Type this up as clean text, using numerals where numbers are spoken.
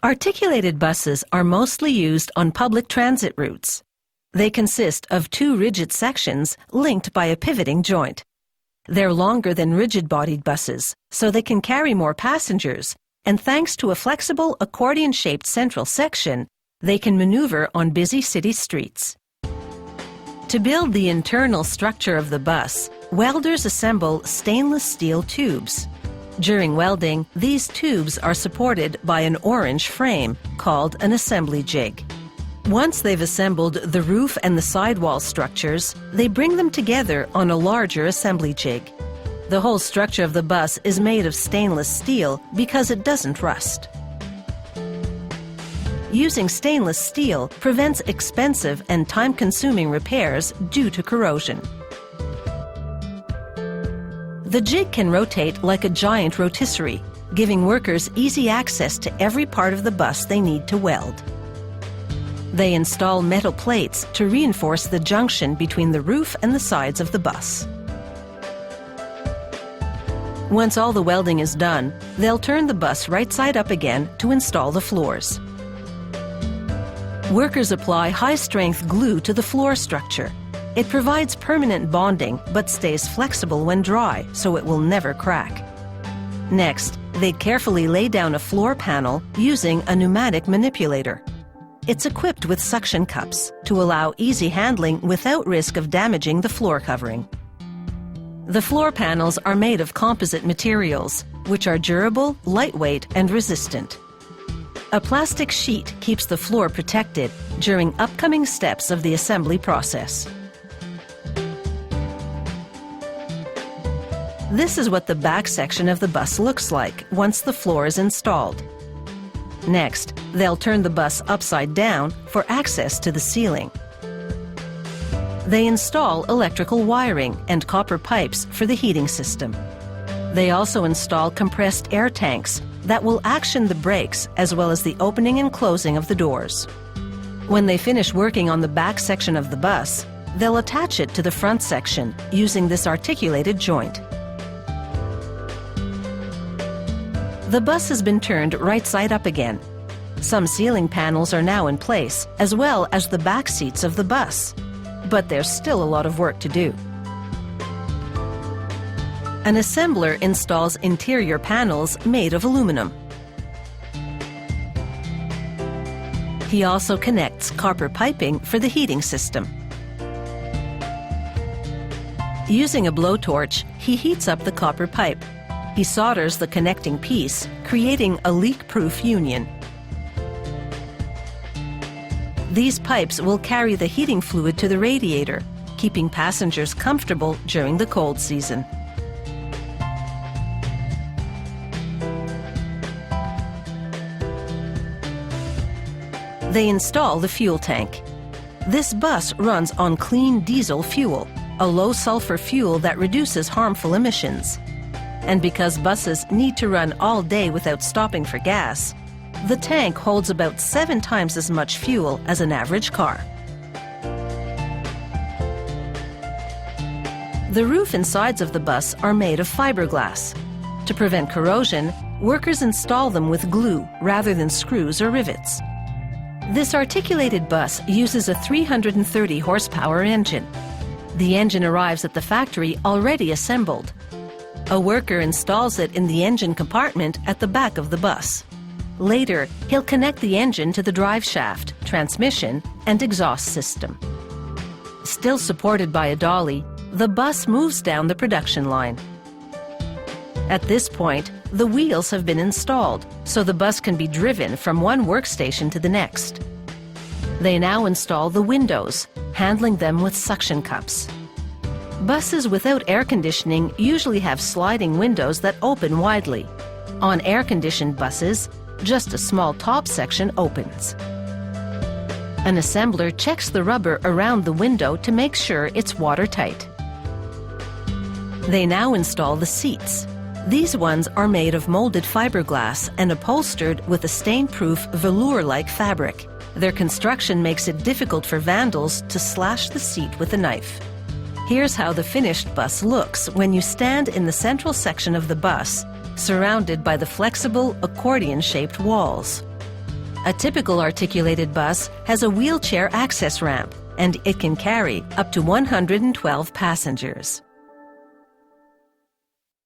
Articulated buses are mostly used on public transit routes. They consist of two rigid sections linked by a pivoting joint. They're longer than rigid-bodied buses, so they can carry more passengers, and thanks to a flexible accordion-shaped central section, they can maneuver on busy city streets. To build the internal structure of the bus, welders assemble stainless steel tubes. During welding, these tubes are supported by an orange frame called an assembly jig. Once they've assembled the roof and the sidewall structures, they bring them together on a larger assembly jig. The whole structure of the bus is made of stainless steel because it doesn't rust. Using stainless steel prevents expensive and time-consuming repairs due to corrosion. The jig can rotate like a giant rotisserie, giving workers easy access to every part of the bus they need to weld. They install metal plates to reinforce the junction between the roof and the sides of the bus. Once all the welding is done, they'll turn the bus right side up again to install the floors. Workers apply high-strength glue to the floor structure. It provides permanent bonding but stays flexible when dry, so it will never crack. Next, they carefully lay down a floor panel using a pneumatic manipulator. It's equipped with suction cups to allow easy handling without risk of damaging the floor covering. The floor panels are made of composite materials, which are durable, lightweight, and resistant. A plastic sheet keeps the floor protected during upcoming steps of the assembly process. This is what the back section of the bus looks like once the floor is installed. Next, they'll turn the bus upside down for access to the ceiling. They install electrical wiring and copper pipes for the heating system. They also install compressed air tanks that will action the brakes as well as the opening and closing of the doors. When they finish working on the back section of the bus, they'll attach it to the front section using this articulated joint. The bus has been turned right side up again. Some ceiling panels are now in place, as well as the back seats of the bus. But there's still a lot of work to do. An assembler installs interior panels made of aluminum. He also connects copper piping for the heating system. Using a blowtorch, he heats up the copper pipe. He solders the connecting piece, creating a leak-proof union. These pipes will carry the heating fluid to the radiator, keeping passengers comfortable during the cold season. They install the fuel tank. This bus runs on clean diesel fuel, a low-sulfur fuel that reduces harmful emissions. And because buses need to run all day without stopping for gas, the tank holds about 7 times as much fuel as an average car. The roof and sides of the bus are made of fiberglass. To prevent corrosion, workers install them with glue rather than screws or rivets. This articulated bus uses a 330 horsepower engine. The engine arrives at the factory already assembled. A worker installs it in the engine compartment at the back of the bus. Later, he'll connect the engine to the drive shaft, transmission, and exhaust system. Still supported by a dolly, the bus moves down the production line. At this point, the wheels have been installed, so the bus can be driven from one workstation to the next. They now install the windows, handling them with suction cups. Buses without air conditioning usually have sliding windows that open widely. On air-conditioned buses, just a small top section opens. An assembler checks the rubber around the window to make sure it's watertight. They now install the seats. These ones are made of molded fiberglass and upholstered with a stain-proof velour-like fabric. Their construction makes it difficult for vandals to slash the seat with a knife. Here's how the finished bus looks when you stand in the central section of the bus, surrounded by the flexible accordion-shaped walls. A typical articulated bus has a wheelchair access ramp, and it can carry up to 112 passengers.